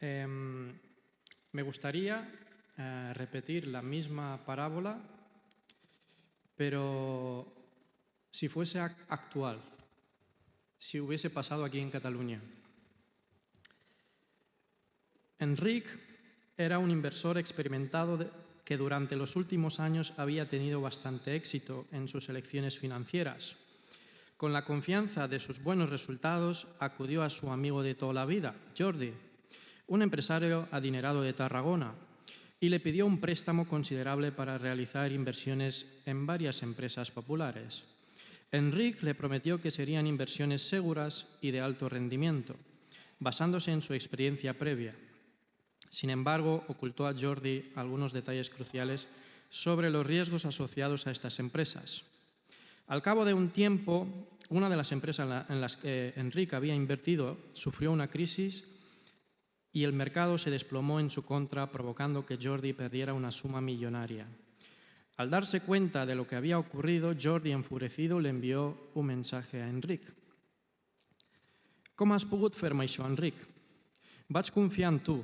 Me gustaría repetir la misma parábola, pero si fuese actual, si hubiese pasado aquí en Cataluña. Enric era un inversor experimentado que durante los últimos años había tenido bastante éxito en sus elecciones financieras. Con la confianza de sus buenos resultados, acudió a su amigo de toda la vida, Jordi, un empresario adinerado de Tarragona, y le pidió un préstamo considerable para realizar inversiones en varias empresas populares. Enric le prometió que serían inversiones seguras y de alto rendimiento, basándose en su experiencia previa. Sin embargo, ocultó a Jordi algunos detalles cruciales sobre los riesgos asociados a estas empresas. Al cabo de un tiempo, una de las empresas en las que Enric había invertido sufrió una crisis y el mercado se desplomó en su contra, provocando que Jordi perdiera una suma millonaria. Al darse cuenta de lo que había ocurrido, Jordi, enfurecido, le envió un mensaje a Enric. «Com has pogut fer-me això, Enric? Vaig confiar en tu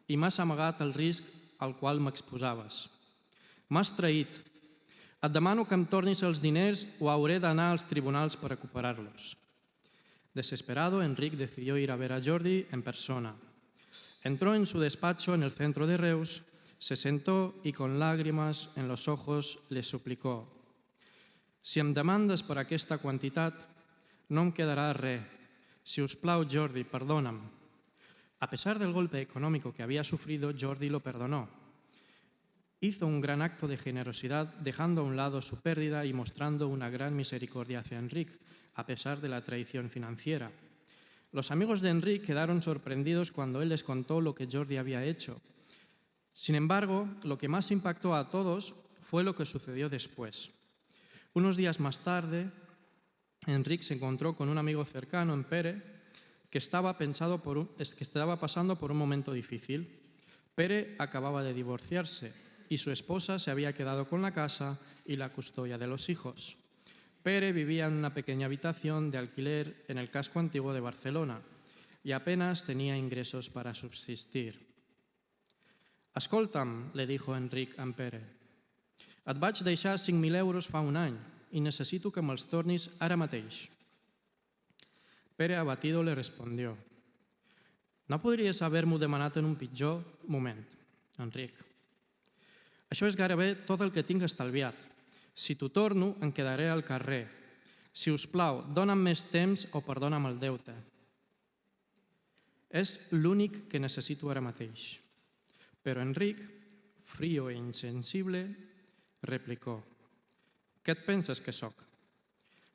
i m'has amagat el risc al qual m'exposaves. M'has traït. Et demano que em tornis els diners o hauré d'anar als tribunals per recuperar-los». Desesperado, Enric decidió ir a ver a Jordi en persona. Entró en su despacho en el centro de Reus, se sentó y con lágrimas en los ojos le suplicó: «Si em demandes per aquesta quantitat, no em quedarà res. Si us plau, Jordi, perdona'm». A pesar del golpe económico que había sufrido, Jordi lo perdonó. Hizo un gran acto de generosidad, dejando a un lado su pérdida y mostrando una gran misericordia hacia Enric, a pesar de la traición financiera. Los amigos de Enric quedaron sorprendidos cuando él les contó lo que Jordi había hecho. Sin embargo, lo que más impactó a todos fue lo que sucedió después. Unos días más tarde, Enric se encontró con un amigo cercano en Pere que estaba pasando por un momento difícil. Pere acababa de divorciarse y su esposa se había quedado con la casa y la custodia de los hijos. Pere vivía en una pequeña habitación de alquiler en el casco antiguo de Barcelona y apenas tenía ingresos para subsistir. «Escolta'm», le dijo Enric a Pere, «et vaig deixar 5.000 euros fa un any y necesito que me'ls tornis ara mateix». Pere, abatido, le respondió: «No podries haver-m'ho demanat en un pitjor moment, Enric. Això és gairebé tot el que tinc estalviat. Si t'ho torno, em quedaré al carrer. Si us plau, dona'm més temps o perdona'm el deute. És l'únic que necessito ara mateix». Pero Enric, frío e insensible, replicó: «Què et penses que sóc?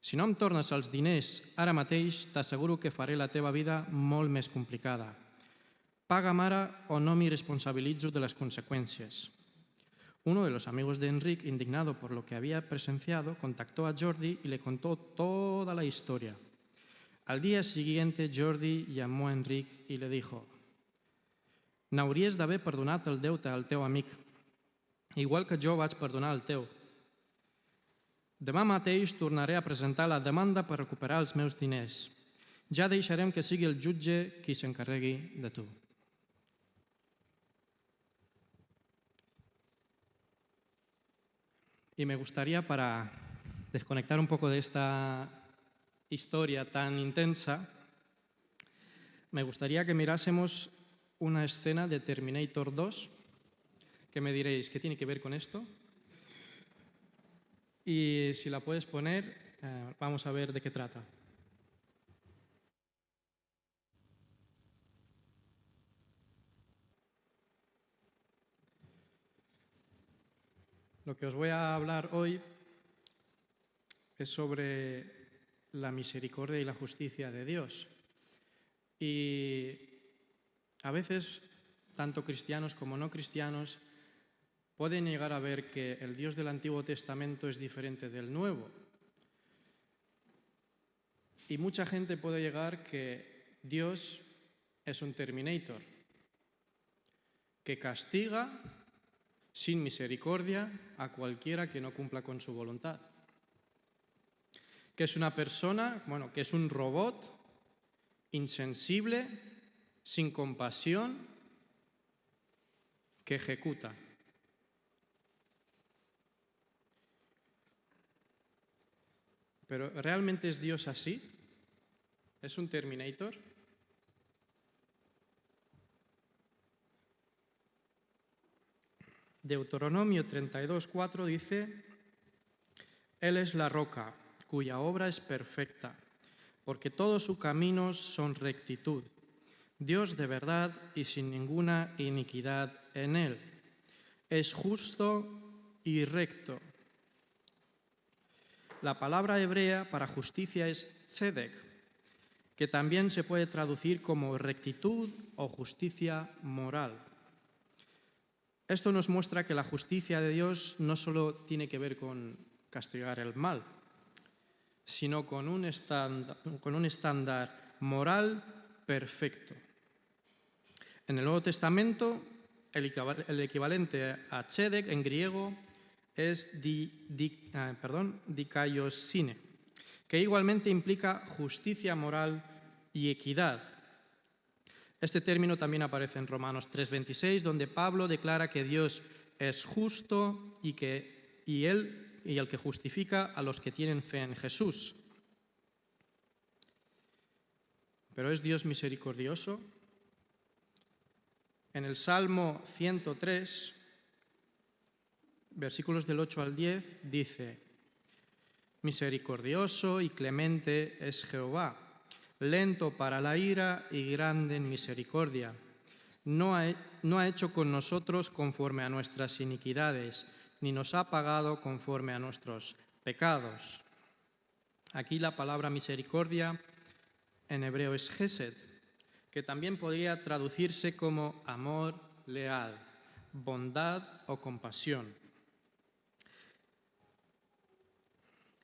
Si no em tornes els diners ara mateix, t'asseguro que faré la teva vida molt més complicada. Paga'm ara o no m'hi responsabilitzo de les conseqüències». Uno de los amigos de Enric, indignado por lo que había presenciado, contactó a Jordi y le contó toda la historia. Al día siguiente, Jordi llamó a Enric y le dijo: «N'hauries d'haver perdonat el deute al teu amic, igual que jo vaig perdonar el teu. Demà mateix tornaré a presentar la demanda per recuperar els meus diners. Ja deixarem que sigui el jutge qui s'encarregui de tu». Y me gustaría, para desconectar un poco de esta historia tan intensa, me gustaría que mirásemos una escena de Terminator 2, que me diréis, ¿qué tiene que ver con esto? Y si la puedes poner, vamos a ver de qué trata. Lo que os voy a hablar hoy es sobre la misericordia y la justicia de Dios. Y a veces, tanto cristianos como no cristianos pueden llegar a ver que el Dios del Antiguo Testamento es diferente del Nuevo. Y mucha gente puede llegar que Dios es un Terminator, que castiga sin misericordia a cualquiera que no cumpla con su voluntad. Que es una persona, que es un robot insensible, sin compasión que ejecuta. Pero ¿realmente es Dios así? ¿Es un Terminator? Deuteronomio 32:4 dice: Él es la roca, cuya obra es perfecta, porque todos sus caminos son rectitud. Dios de verdad y sin ninguna iniquidad en él. Es justo y recto. La palabra hebrea para justicia es tzedek, que también se puede traducir como rectitud o justicia moral. Esto nos muestra que la justicia de Dios no solo tiene que ver con castigar el mal, sino con un estándar moral perfecto. En el Nuevo Testamento, el equivalente a tzedek en griego es dikaiosine, que igualmente implica justicia moral y equidad. Este término también aparece en Romanos 3:26, donde Pablo declara que Dios es justo y el que justifica a los que tienen fe en Jesús. ¿Pero es Dios misericordioso? En el Salmo 103, versículos del 8 al 10, dice: Misericordioso y clemente es Jehová, lento para la ira y grande en misericordia. No ha hecho con nosotros conforme a nuestras iniquidades, ni nos ha pagado conforme a nuestros pecados. Aquí la palabra misericordia en hebreo es hesed, que también podría traducirse como amor leal, bondad o compasión.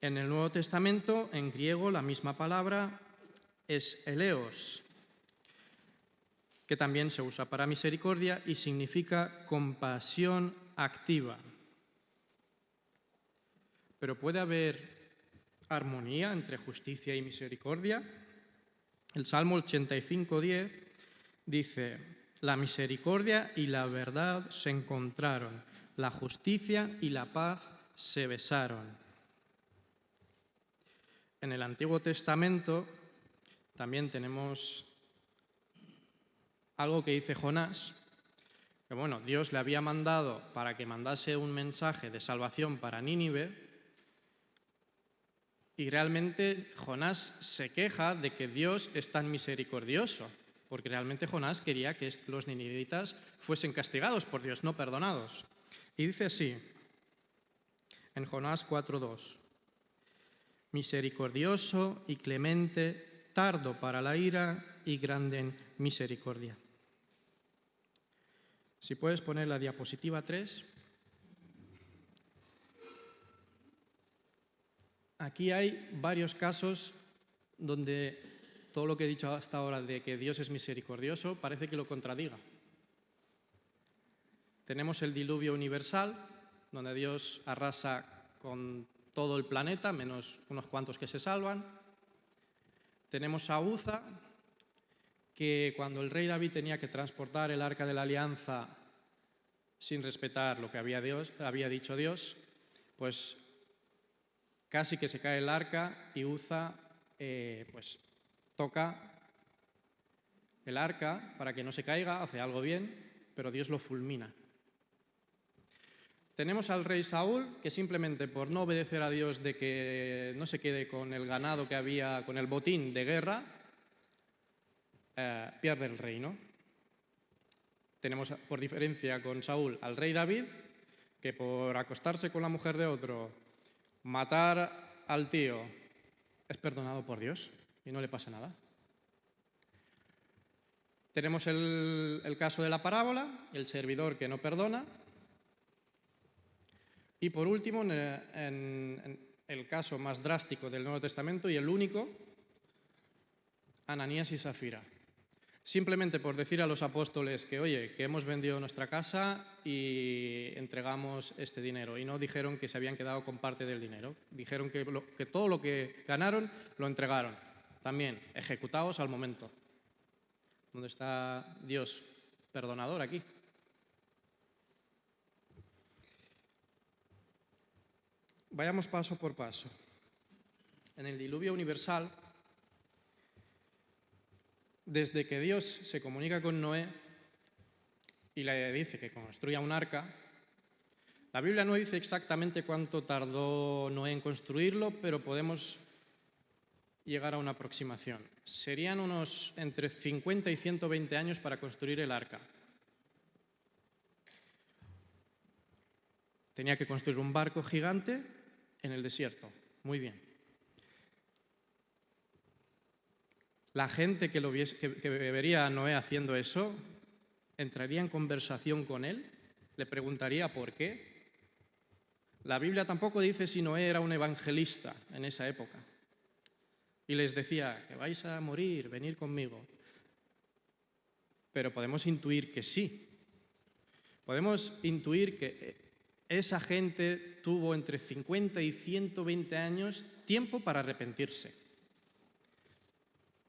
En el Nuevo Testamento, en griego, la misma palabra es eleos, que también se usa para misericordia y significa compasión activa. Pero ¿puede haber armonía entre justicia y misericordia? El Salmo 85:10 dice: La misericordia y la verdad se encontraron, la justicia y la paz se besaron. En el Antiguo Testamento también tenemos algo que dice Jonás, que Dios le había mandado para que mandase un mensaje de salvación para Nínive, y realmente Jonás se queja de que Dios es tan misericordioso, porque realmente Jonás quería que los ninivitas fuesen castigados por Dios, no perdonados. Y dice así, en Jonás 4:2: Misericordioso y clemente, tardo para la ira y grande en misericordia. Si puedes poner la diapositiva 3. Aquí hay varios casos donde todo lo que he dicho hasta ahora de que Dios es misericordioso parece que lo contradiga. Tenemos el diluvio universal, donde Dios arrasa con todo el planeta, menos unos cuantos que se salvan. Tenemos a Uza, que cuando el rey David tenía que transportar el arca de la alianza sin respetar lo que había dicho Dios, pues casi que se cae el arca y Uza toca el arca para que no se caiga, hace algo bien, pero Dios lo fulmina. Tenemos al rey Saúl, que simplemente por no obedecer a Dios de que no se quede con el ganado que había, con el botín de guerra, pierde el reino. Tenemos, por diferencia con Saúl, al rey David, que por acostarse con la mujer de otro, matar al tío, es perdonado por Dios y no le pasa nada. Tenemos el caso de la parábola, el servidor que no perdona. Y por último, en el caso más drástico del Nuevo Testamento y el único, Ananías y Safira. Simplemente por decir a los apóstoles que, oye, que hemos vendido nuestra casa y entregamos este dinero. Y no dijeron que se habían quedado con parte del dinero. Dijeron que todo lo que ganaron lo entregaron. También ejecutados al momento. ¿Dónde está Dios perdonador aquí? Vayamos paso por paso. En el diluvio universal, desde que Dios se comunica con Noé y le dice que construya un arca, la Biblia no dice exactamente cuánto tardó Noé en construirlo, pero podemos llegar a una aproximación. Serían unos entre 50 y 120 años para construir el arca. Tenía que construir un barco gigante en el desierto. Muy bien. La gente que vería a Noé haciendo eso entraría en conversación con él, le preguntaría por qué. La Biblia tampoco dice si Noé era un evangelista en esa época y les decía que vais a morir, venid conmigo. Pero podemos intuir que sí. Podemos intuir que esa gente tuvo entre 50 y 120 años tiempo para arrepentirse.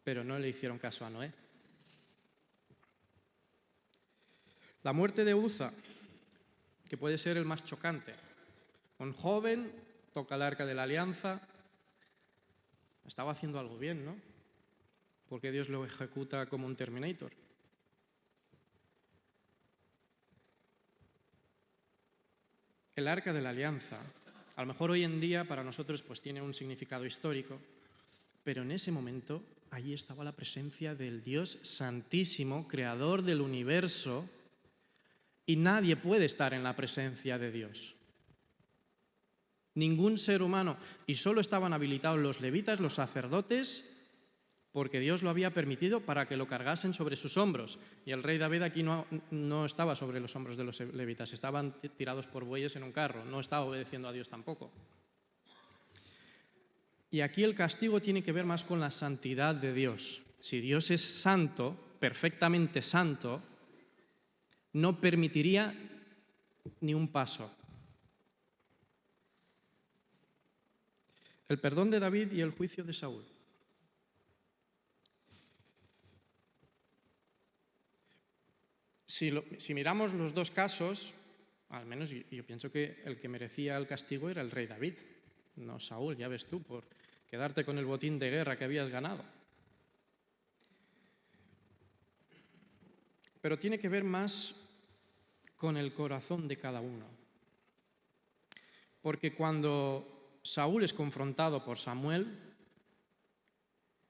Pero no le hicieron caso a Noé. La muerte de Uza, que puede ser el más chocante. Un joven toca el arca de la alianza. Estaba haciendo algo bien, ¿no? Porque Dios lo ejecuta como un Terminator. El arca de la alianza, a lo mejor hoy en día para nosotros pues tiene un significado histórico, pero en ese momento allí estaba la presencia del Dios Santísimo, creador del universo, y nadie puede estar en la presencia de Dios. Ningún ser humano, y solo estaban habilitados los levitas, los sacerdotes, porque Dios lo había permitido para que lo cargasen sobre sus hombros. Y el rey David aquí no estaba sobre los hombros de los levitas, estaban tirados por bueyes en un carro, no estaba obedeciendo a Dios tampoco. Y aquí el castigo tiene que ver más con la santidad de Dios. Si Dios es santo, perfectamente santo, no permitiría ni un paso. El perdón de David y el juicio de Saúl. Si miramos los dos casos, al menos yo pienso que el que merecía el castigo era el rey David, no Saúl, ya ves tú, por quedarte con el botín de guerra que habías ganado. Pero tiene que ver más con el corazón de cada uno. Porque cuando Saúl es confrontado por Samuel,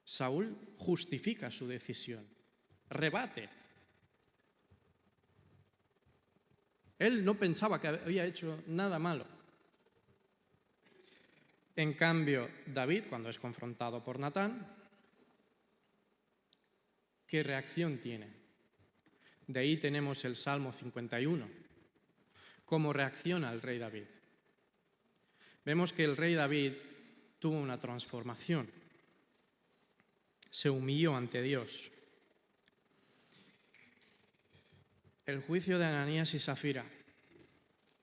Saúl justifica su decisión, rebate. Él no pensaba que había hecho nada malo. En cambio, David, cuando es confrontado por Natán, ¿qué reacción tiene? De ahí tenemos el Salmo 51. ¿Cómo reacciona el rey David? Vemos que el rey David tuvo una transformación. Se humilló ante Dios. El juicio de Ananías y Safira,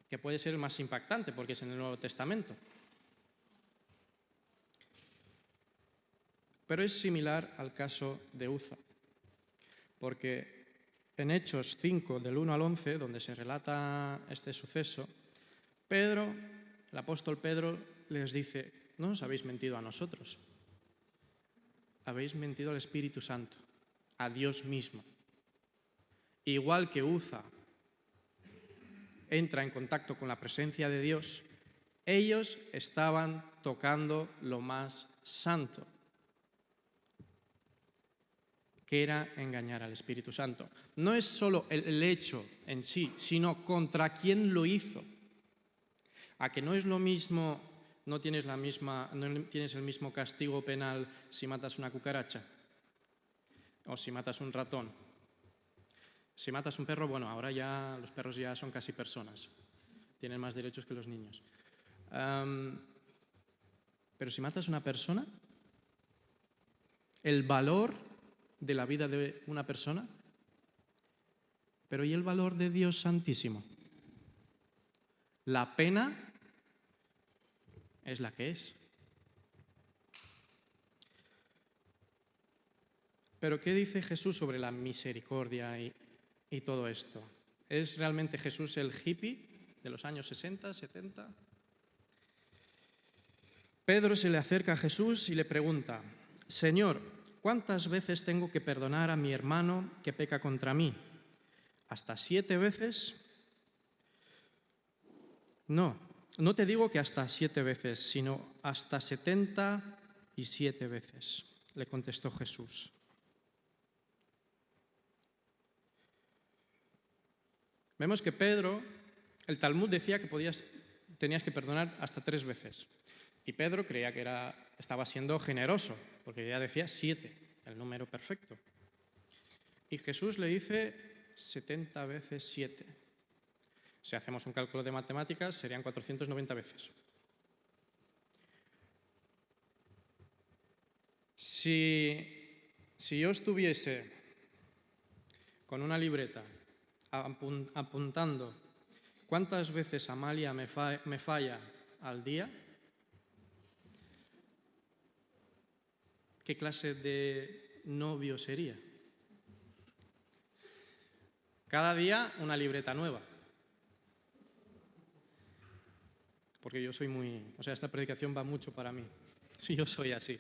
que puede ser el más impactante porque es en el Nuevo Testamento. Pero es similar al caso de Uza, porque en Hechos 5, del 1 al 11, donde se relata este suceso, el apóstol Pedro les dice: no os habéis mentido a nosotros, habéis mentido al Espíritu Santo, a Dios mismo. Igual que Uza entra en contacto con la presencia de Dios, ellos estaban tocando lo más santo, que era engañar al Espíritu Santo. No es solo el hecho en sí, sino contra quién lo hizo. A que no es lo mismo, no tienes el mismo castigo penal si matas una cucaracha o si matas un ratón. Si matas un perro, bueno, ahora ya los perros ya son casi personas, tienen más derechos que los niños. Pero si matas una persona, el valor de la vida de una persona, pero ¿y el valor de Dios Santísimo? La pena es la que es. Pero ¿qué dice Jesús sobre la misericordia y todo esto? ¿Es realmente Jesús el hippie de los años 60, 70? Pedro se le acerca a Jesús y le pregunta: Señor, ¿cuántas veces tengo que perdonar a mi hermano que peca contra mí? ¿Hasta 7 veces? No, no te digo que hasta 7 veces, sino hasta 77 veces, le contestó Jesús. Vemos que Pedro, el Talmud decía que tenías que perdonar hasta 3 veces. Y Pedro creía que estaba siendo generoso, porque ya decía 7, el número perfecto. Y Jesús le dice 70 veces 7. Si hacemos un cálculo de matemáticas, serían 490 veces. Si yo estuviese con una libreta apuntando cuántas veces Amalia me falla al día, ¿qué clase de novio sería? Cada día una libreta nueva. Porque yo soy esta predicación va mucho para mí. Si yo soy así.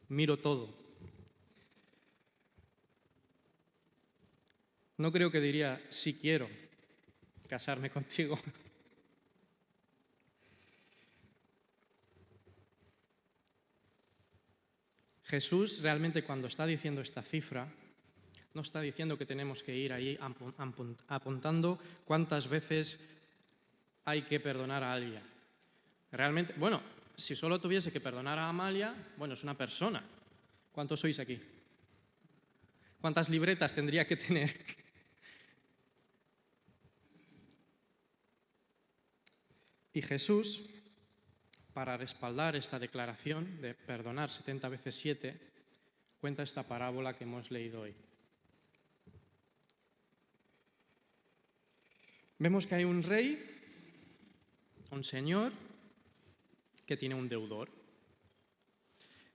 Miro todo. No creo que diría, sí quiero casarme contigo. Jesús realmente cuando está diciendo esta cifra, no está diciendo que tenemos que ir ahí apuntando cuántas veces hay que perdonar a alguien. Realmente, si solo tuviese que perdonar a Amalia, es una persona. ¿Cuántos sois aquí? ¿Cuántas libretas tendría que tener? Y Jesús, para respaldar esta declaración de perdonar 70 veces 7, cuenta esta parábola que hemos leído hoy. Vemos que hay un rey, un señor, que tiene un deudor.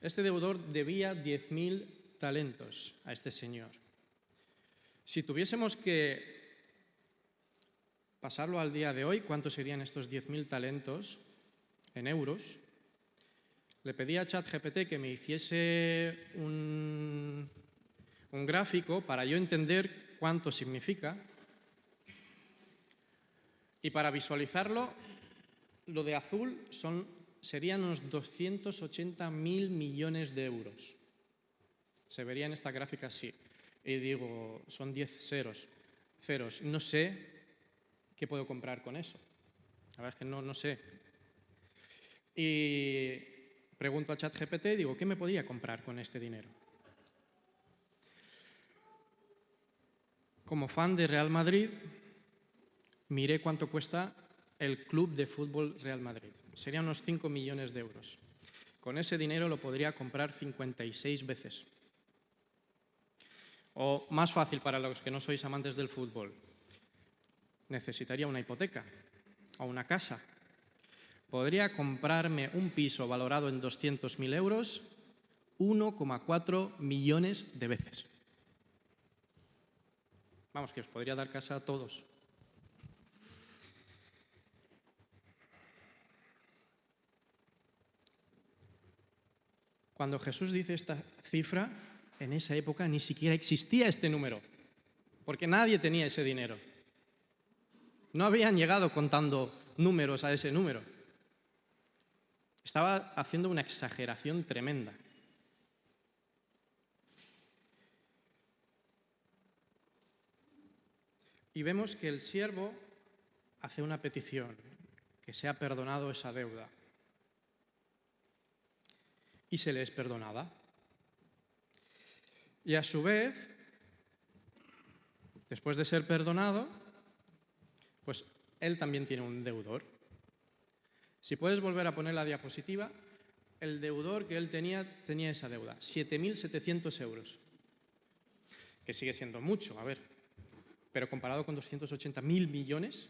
Este deudor debía 10.000 talentos a este señor. Si tuviésemos que pasarlo al día de hoy, ¿cuántos serían estos 10.000 talentos en euros? Le pedí a ChatGPT que me hiciese un gráfico para yo entender cuánto significa. Y para visualizarlo, lo de azul serían unos 280.000 millones de euros. Se vería en esta gráfica así. Y digo, son 10 ceros. No sé qué puedo comprar con eso. La verdad es que no sé. Y pregunto a ChatGPT, digo, ¿qué me podría comprar con este dinero? Como fan de Real Madrid, miré cuánto cuesta el club de fútbol Real Madrid. Serían unos 5 millones de euros. Con ese dinero lo podría comprar 56 veces. O más fácil para los que no sois amantes del fútbol, necesitaría una hipoteca o una casa. Podría comprarme un piso valorado en 200.000 euros 1,4 millones de veces. Vamos, que os podría dar casa a todos. Cuando Jesús dice esta cifra, en esa época ni siquiera existía este número, porque nadie tenía ese dinero. No habían llegado contando números a ese número. Estaba haciendo una exageración tremenda. Y vemos que el siervo hace una petición, que sea perdonado esa deuda. Y se le es perdonada. Y a su vez, después de ser perdonado, pues él también tiene un deudor. Si puedes volver a poner la diapositiva, el deudor que él tenía esa deuda, 7.700 euros, que sigue siendo mucho, pero comparado con 280.000 millones,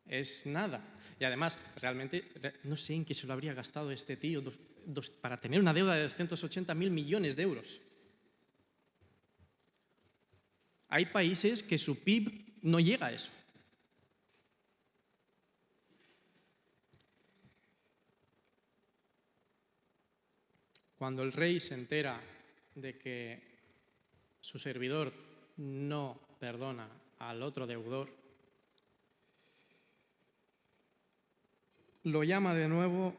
es nada. Y además, realmente, no sé en qué se lo habría gastado este tío para tener una deuda de 280.000 millones de euros. Hay países que su PIB no llega a eso. Cuando el rey se entera de que su servidor no perdona al otro deudor, lo llama de nuevo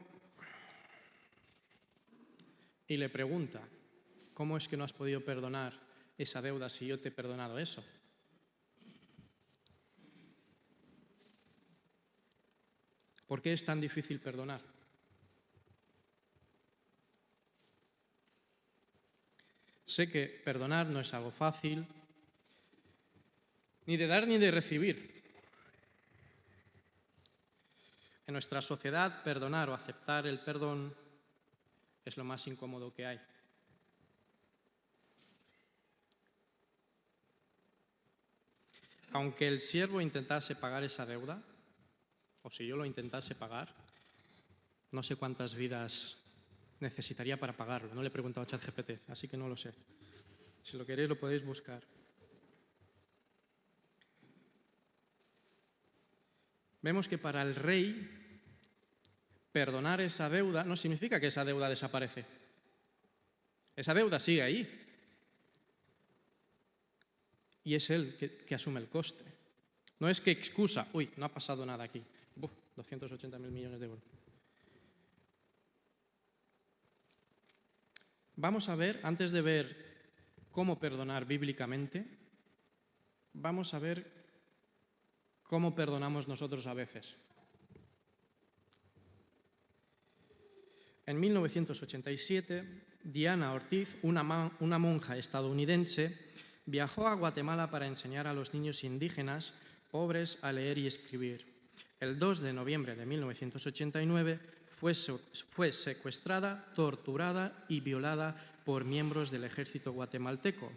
y le pregunta: ¿cómo es que no has podido perdonar esa deuda si yo te he perdonado eso? ¿Por qué es tan difícil perdonar? Sé que perdonar no es algo fácil, ni de dar ni de recibir. En nuestra sociedad, perdonar o aceptar el perdón es lo más incómodo que hay. Aunque el siervo intentase pagar esa deuda, o si yo lo intentase pagar, no sé cuántas vidas necesitaría para pagarlo. No le he preguntado a ChatGPT, así que no lo sé. Si lo queréis lo podéis buscar. Vemos que para el rey perdonar esa deuda no significa que esa deuda desaparece. Esa deuda sigue ahí. Y es él que asume el coste. No es que excusa: uy, no ha pasado nada aquí. 280.000 millones de euros. Vamos a ver, antes de ver cómo perdonar bíblicamente, vamos a ver cómo perdonamos nosotros a veces. En 1987, Diana Ortiz, una monja estadounidense, viajó a Guatemala para enseñar a los niños indígenas pobres a leer y escribir. El 2 de noviembre de 1989 fue secuestrada, torturada y violada por miembros del ejército guatemalteco.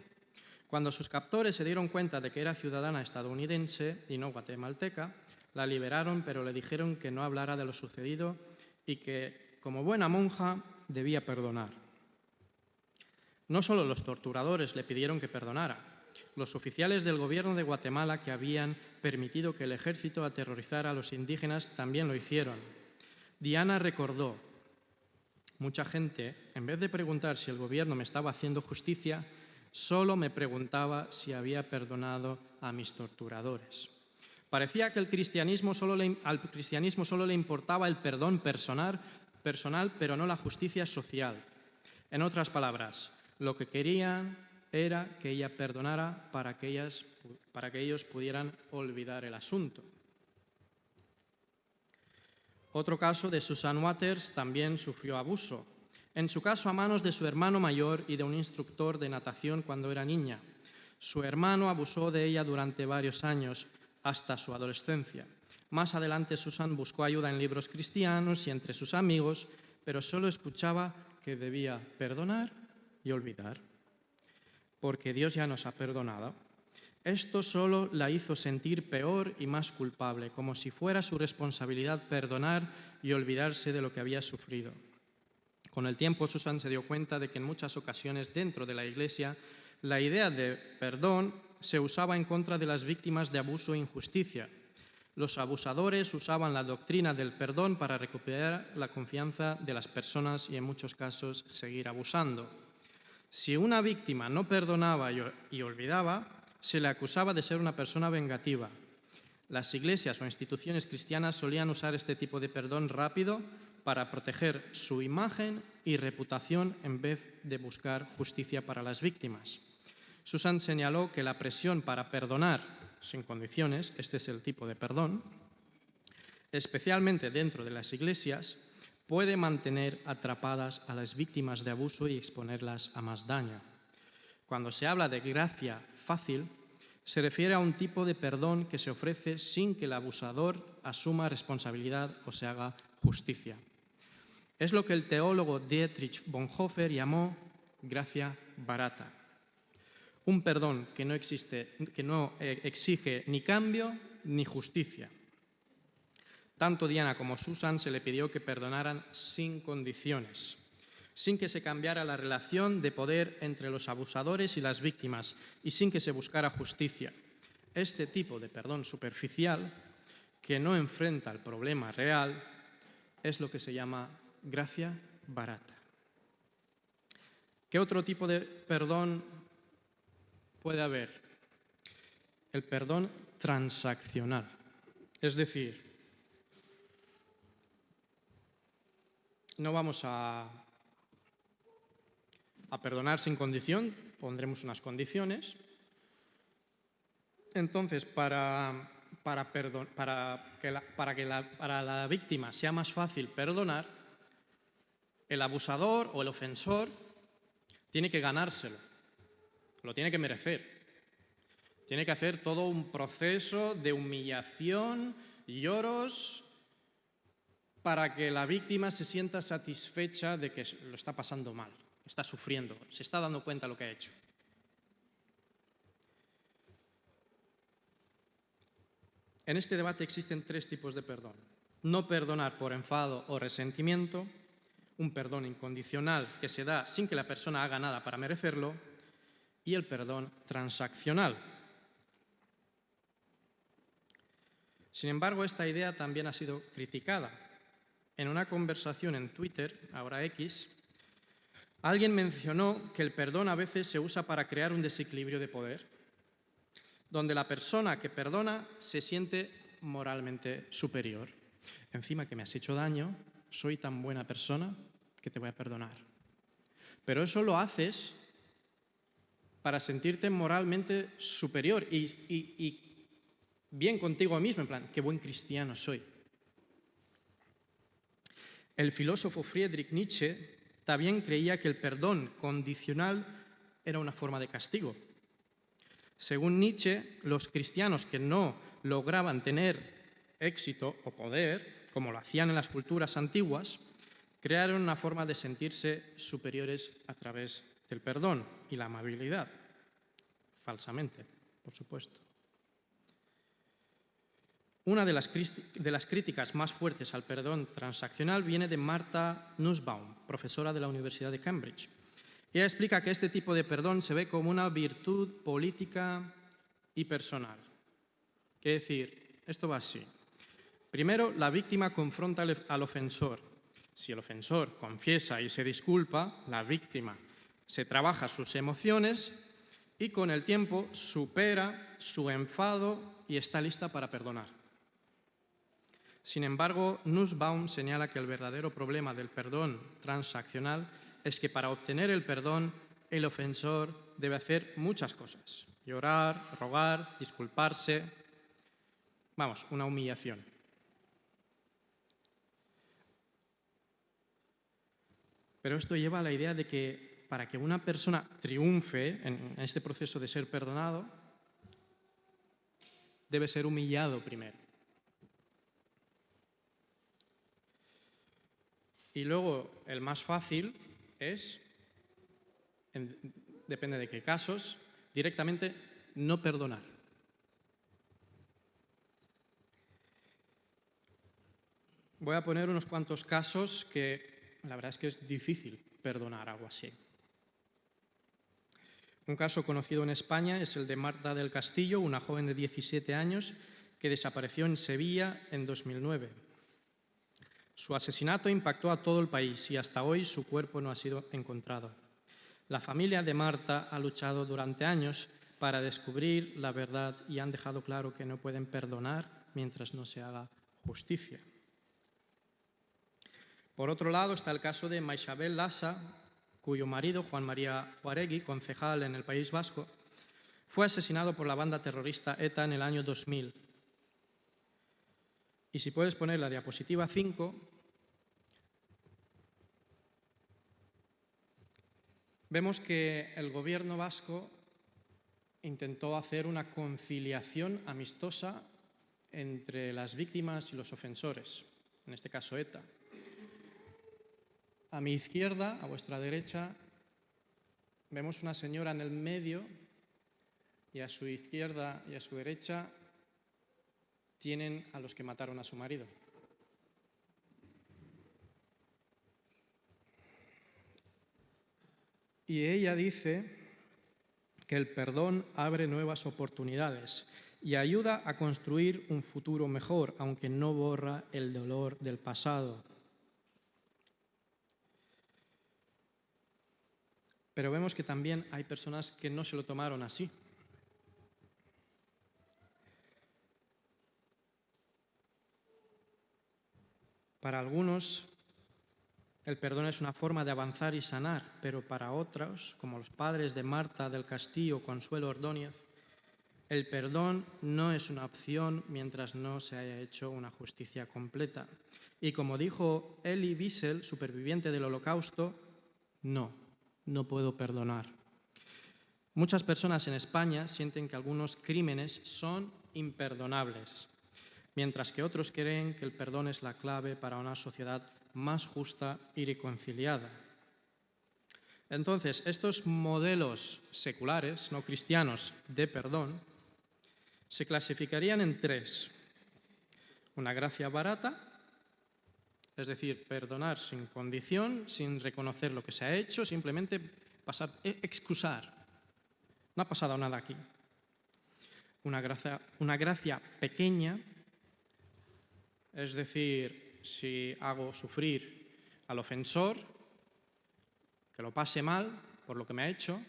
Cuando sus captores se dieron cuenta de que era ciudadana estadounidense y no guatemalteca, la liberaron, pero le dijeron que no hablara de lo sucedido y que, como buena monja, debía perdonar. No solo los torturadores le pidieron que perdonara. Los oficiales del gobierno de Guatemala, que habían permitido que el ejército aterrorizara a los indígenas, también lo hicieron. Diana recordó: mucha gente, en vez de preguntar si el gobierno me estaba haciendo justicia, solo me preguntaba si había perdonado a mis torturadores. Parecía que al cristianismo solo le importaba el perdón personal, pero no la justicia social. En otras palabras, lo que querían era que ella perdonara para que ellos pudieran olvidar el asunto. Otro caso de Susan Waters también sufrió abuso. En su caso, a manos de su hermano mayor y de un instructor de natación cuando era niña. Su hermano abusó de ella durante varios años, hasta su adolescencia. Más adelante, Susan buscó ayuda en libros cristianos y entre sus amigos, pero solo escuchaba que debía perdonar y olvidar, porque Dios ya nos ha perdonado. Esto solo la hizo sentir peor y más culpable, como si fuera su responsabilidad perdonar y olvidarse de lo que había sufrido. Con el tiempo, Susan se dio cuenta de que en muchas ocasiones dentro de la Iglesia la idea de perdón se usaba en contra de las víctimas de abuso e injusticia. Los abusadores usaban la doctrina del perdón para recuperar la confianza de las personas y en muchos casos seguir abusando. Si una víctima no perdonaba y olvidaba, se le acusaba de ser una persona vengativa. Las iglesias o instituciones cristianas solían usar este tipo de perdón rápido para proteger su imagen y reputación en vez de buscar justicia para las víctimas. Susan señaló que la presión para perdonar sin condiciones, este es el tipo de perdón, especialmente dentro de las iglesias, puede mantener atrapadas a las víctimas de abuso y exponerlas a más daño. Cuando se habla de gracia fácil, se refiere a un tipo de perdón que se ofrece sin que el abusador asuma responsabilidad o se haga justicia. Es lo que el teólogo Dietrich Bonhoeffer llamó gracia barata. Un perdón que no exige ni cambio ni justicia. Tanto Diana como Susan se le pidió que perdonaran sin condiciones, sin que se cambiara la relación de poder entre los abusadores y las víctimas y sin que se buscara justicia. Este tipo de perdón superficial, que no enfrenta el problema real, es lo que se llama gracia barata. ¿Qué otro tipo de perdón puede haber? El perdón transaccional. Es decir, no vamos a perdonar sin condición, pondremos unas condiciones. Entonces, para la víctima sea más fácil perdonar, el abusador o el ofensor tiene que ganárselo, lo tiene que merecer. Tiene que hacer todo un proceso de humillación, lloros, para que la víctima se sienta satisfecha de que lo está pasando mal, está sufriendo, se está dando cuenta de lo que ha hecho. En este debate existen tres tipos de perdón. No perdonar por enfado o resentimiento, un perdón incondicional que se da sin que la persona haga nada para merecerlo, y el perdón transaccional. Sin embargo, esta idea también ha sido criticada. En una conversación en Twitter, ahora X, alguien mencionó que el perdón a veces se usa para crear un desequilibrio de poder, donde la persona que perdona se siente moralmente superior. Encima que me has hecho daño, soy tan buena persona que te voy a perdonar. Pero eso lo haces para sentirte moralmente superior y bien contigo mismo, en plan, qué buen cristiano soy. El filósofo Friedrich Nietzsche también creía que el perdón condicional era una forma de castigo. Según Nietzsche, los cristianos que no lograban tener éxito o poder, como lo hacían en las culturas antiguas, crearon una forma de sentirse superiores a través del perdón y la amabilidad. Falsamente, por supuesto. Una de las críticas más fuertes al perdón transaccional viene de Martha Nussbaum, profesora de la Universidad de Cambridge. Ella explica que este tipo de perdón se ve como una virtud política y personal. Quiere decir, esto va así. Primero, la víctima confronta al ofensor. Si el ofensor confiesa y se disculpa, la víctima se trabaja sus emociones y con el tiempo supera su enfado y está lista para perdonar. Sin embargo, Nussbaum señala que el verdadero problema del perdón transaccional es que para obtener el perdón, el ofensor debe hacer muchas cosas. Llorar, rogar, disculparse. Vamos, una humillación. Pero esto lleva a la idea de que para que una persona triunfe en este proceso de ser perdonado, debe ser humillado primero. Y luego, el más fácil es, depende de qué casos, directamente no perdonar. Voy a poner unos cuantos casos que la verdad es que es difícil perdonar algo así. Un caso conocido en España es el de Marta del Castillo, una joven de 17 años que desapareció en Sevilla en 2009. Su asesinato impactó a todo el país y hasta hoy su cuerpo no ha sido encontrado. La familia de Marta ha luchado durante años para descubrir la verdad y han dejado claro que no pueden perdonar mientras no se haga justicia. Por otro lado está el caso de Maixabel Lasa, cuyo marido, Juan María Juaregui, concejal en el País Vasco, fue asesinado por la banda terrorista ETA en el año 2000. Y si puedes poner la diapositiva 5, vemos que el gobierno vasco intentó hacer una conciliación amistosa entre las víctimas y los ofensores, en este caso ETA. A mi izquierda, a vuestra derecha, vemos una señora en el medio y a su izquierda y a su derecha tienen a los que mataron a su marido. Y ella dice que el perdón abre nuevas oportunidades y ayuda a construir un futuro mejor, aunque no borra el dolor del pasado. Pero vemos que también hay personas que no se lo tomaron así. Para algunos, el perdón es una forma de avanzar y sanar, pero para otros, como los padres de Marta del Castillo, Consuelo Ordóñez, el perdón no es una opción mientras no se haya hecho una justicia completa. Y como dijo Elie Wiesel, superviviente del Holocausto, no puedo perdonar. Muchas personas en España sienten que algunos crímenes son imperdonables, mientras que otros creen que el perdón es la clave para una sociedad más justa y reconciliada. Entonces, estos modelos seculares, no cristianos, de perdón, se clasificarían en tres. Una gracia barata, es decir, perdonar sin condición, sin reconocer lo que se ha hecho, simplemente excusar. No ha pasado nada aquí. Una gracia pequeña, es decir, si hago sufrir al ofensor, que lo pase mal por lo que me ha hecho,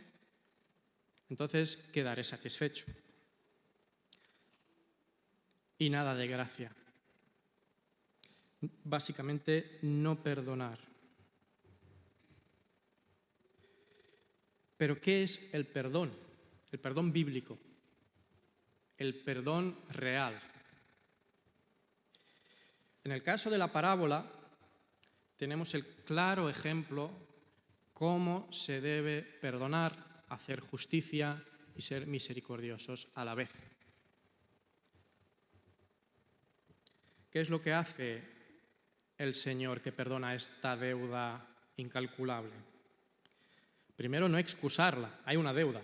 entonces quedaré satisfecho. Y nada de gracia. Básicamente, no perdonar. Pero ¿qué es el perdón? El perdón bíblico. El perdón real. En el caso de la parábola, tenemos el claro ejemplo cómo se debe perdonar, hacer justicia y ser misericordiosos a la vez. ¿Qué es lo que hace el Señor que perdona esta deuda incalculable? Primero, no excusarla, hay una deuda.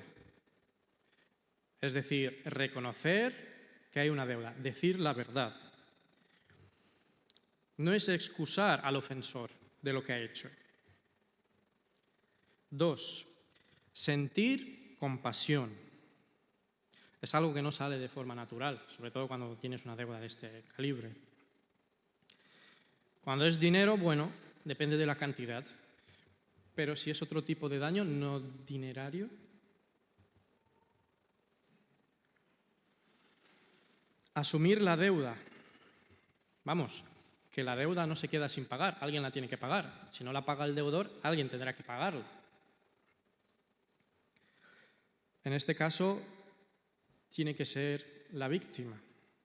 Es decir, reconocer que hay una deuda, decir la verdad. No es excusar al ofensor de lo que ha hecho. 2. Sentir compasión. Es algo que no sale de forma natural, sobre todo cuando tienes una deuda de este calibre. Cuando es dinero, bueno, depende de la cantidad. Pero si es otro tipo de daño, no dinerario. Asumir la deuda. Vamos, que la deuda no se queda sin pagar, alguien la tiene que pagar. Si no la paga el deudor, alguien tendrá que pagarla. En este caso, tiene que ser la víctima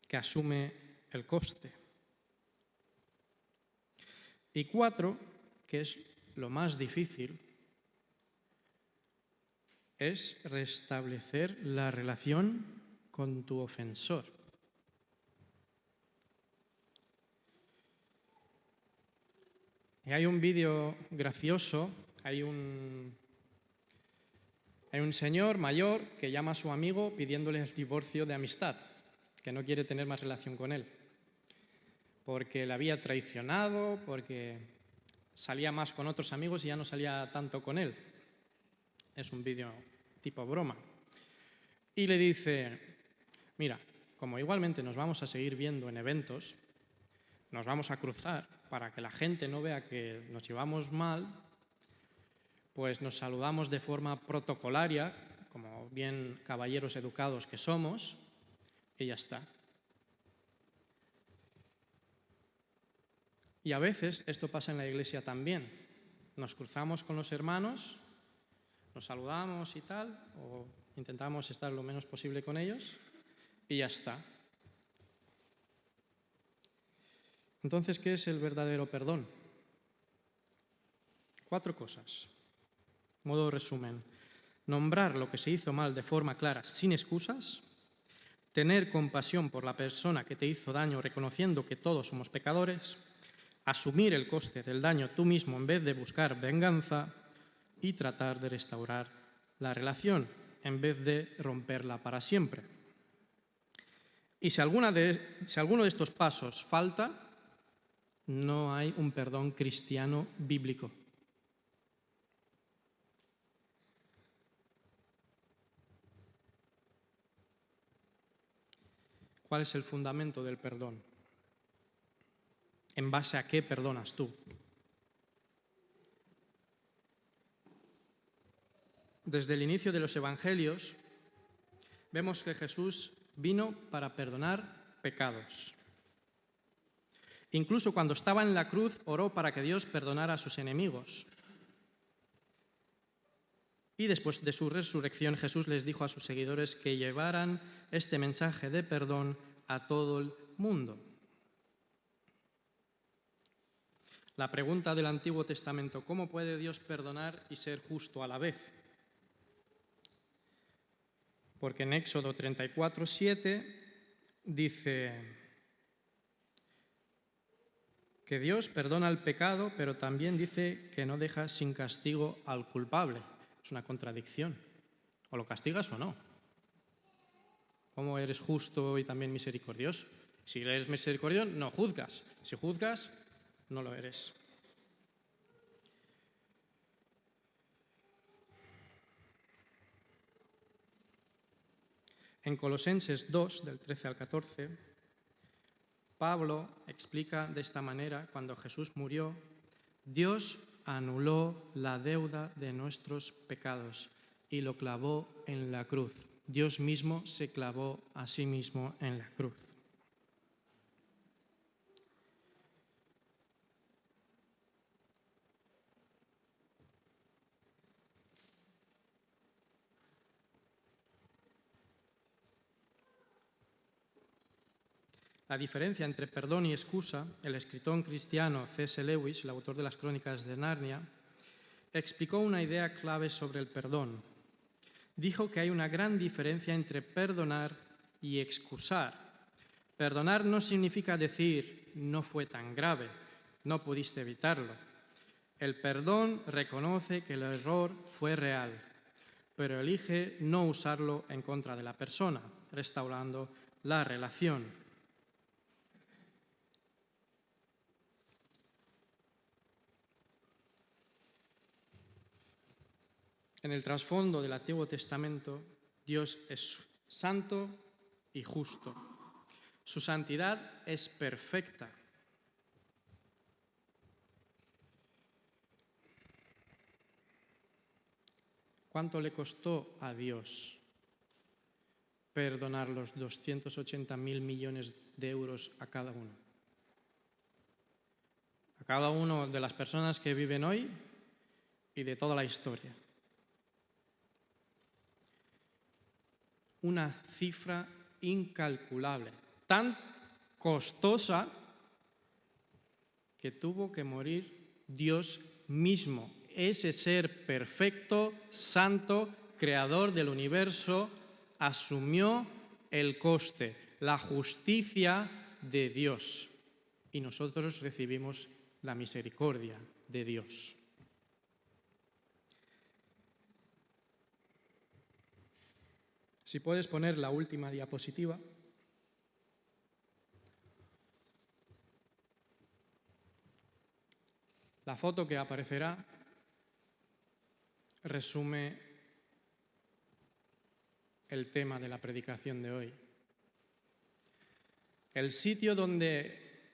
que asume el coste. Y 4, que es lo más difícil, es restablecer la relación con tu ofensor. Y hay un vídeo gracioso, hay un señor mayor que llama a su amigo pidiéndole el divorcio de amistad, que no quiere tener más relación con él, porque le había traicionado, porque salía más con otros amigos y ya no salía tanto con él. Es un vídeo tipo broma. Y le dice, mira, como igualmente nos vamos a seguir viendo en eventos, nos vamos a cruzar para que la gente no vea que nos llevamos mal, pues nos saludamos de forma protocolaria, como bien caballeros educados que somos, y ya está. Y a veces esto pasa en la iglesia también. Nos cruzamos con los hermanos, nos saludamos y tal, o intentamos estar lo menos posible con ellos, y ya está. Entonces, ¿qué es el verdadero perdón? 4 cosas. Modo resumen. Nombrar lo que se hizo mal de forma clara, sin excusas. Tener compasión por la persona que te hizo daño, reconociendo que todos somos pecadores. Asumir el coste del daño tú mismo en vez de buscar venganza. Y tratar de restaurar la relación en vez de romperla para siempre. Y si alguno de estos pasos falta, no hay un perdón cristiano bíblico. ¿Cuál es el fundamento del perdón? ¿En base a qué perdonas tú? Desde el inicio de los Evangelios vemos que Jesús vino para perdonar pecados. Incluso cuando estaba en la cruz, oró para que Dios perdonara a sus enemigos. Y después de su resurrección, Jesús les dijo a sus seguidores que llevaran este mensaje de perdón a todo el mundo. La pregunta del Antiguo Testamento: ¿cómo puede Dios perdonar y ser justo a la vez? Porque en Éxodo 34:7 dice que Dios perdona el pecado, pero también dice que no deja sin castigo al culpable. Es una contradicción. O lo castigas o no. ¿Cómo eres justo y también misericordioso? Si eres misericordioso, no juzgas. Si juzgas, no lo eres. En Colosenses 2, del 13 al 14, Pablo explica de esta manera: cuando Jesús murió, Dios anuló la deuda de nuestros pecados y lo clavó en la cruz. Dios mismo se clavó a sí mismo en la cruz. La diferencia entre perdón y excusa, el escritor cristiano C.S. Lewis, el autor de las Crónicas de Narnia, explicó una idea clave sobre el perdón. Dijo que hay una gran diferencia entre perdonar y excusar. Perdonar no significa decir no fue tan grave, no pudiste evitarlo. El perdón reconoce que el error fue real, pero elige no usarlo en contra de la persona, restaurando la relación. En el trasfondo del Antiguo Testamento, Dios es santo y justo. Su santidad es perfecta. ¿Cuánto le costó a Dios perdonar los 280.000 millones de euros a cada uno? A cada una de las personas que viven hoy y de toda la historia. Una cifra incalculable, tan costosa que tuvo que morir Dios mismo, ese ser perfecto, santo, creador del universo, asumió el coste, la justicia de Dios, y nosotros recibimos la misericordia de Dios. Si puedes poner la última diapositiva. La foto que aparecerá resume el tema de la predicación de hoy. El sitio donde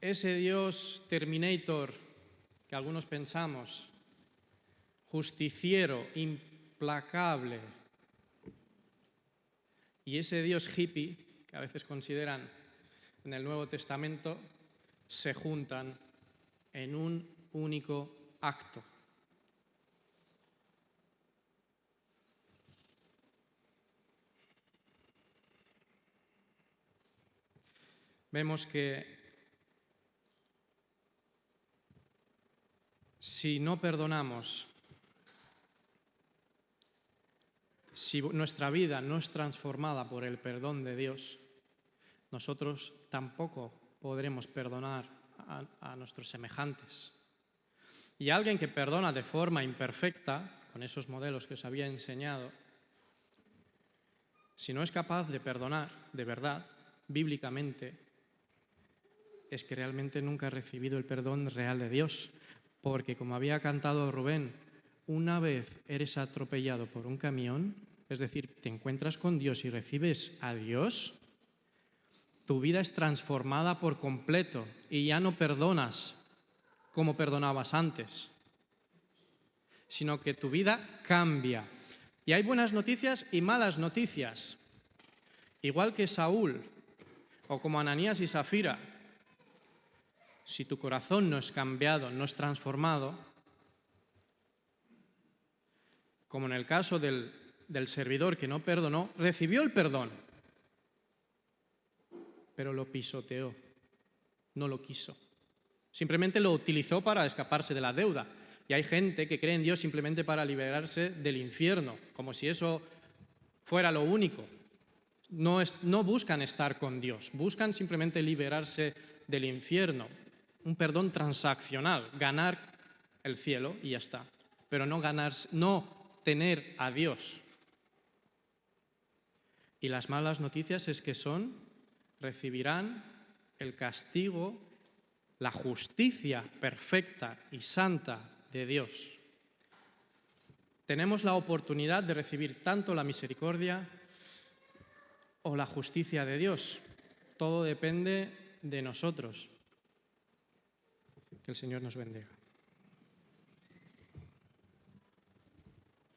ese Dios Terminator, que algunos pensamos, justiciero, implacable, y ese Dios hippie, que a veces consideran en el Nuevo Testamento, se juntan en un único acto. Vemos que si no perdonamos, si nuestra vida no es transformada por el perdón de Dios, nosotros tampoco podremos perdonar a nuestros semejantes. Y alguien que perdona de forma imperfecta, con esos modelos que os había enseñado, si no es capaz de perdonar de verdad, bíblicamente, es que realmente nunca ha recibido el perdón real de Dios. Porque, como había cantado Rubén, una vez eres atropellado por un camión, es decir, te encuentras con Dios y recibes a Dios, tu vida es transformada por completo y ya no perdonas como perdonabas antes. sino que tu vida cambia. Y hay buenas noticias y malas noticias. Igual que Saúl, o como Ananías y Safira, si tu corazón no es cambiado, no es transformado, como en el caso del servidor que no perdonó, recibió el perdón, pero lo pisoteó, no lo quiso. Simplemente lo utilizó para escaparse de la deuda. Y hay gente que cree en Dios simplemente para liberarse del infierno, como si eso fuera lo único. No buscan estar con Dios, buscan simplemente liberarse del infierno. Un perdón transaccional, ganar el cielo y ya está. Pero no tener a Dios. Y las malas noticias es que recibirán el castigo, la justicia perfecta y santa de Dios. Tenemos la oportunidad de recibir tanto la misericordia o la justicia de Dios. Todo depende de nosotros. Que el Señor nos bendiga.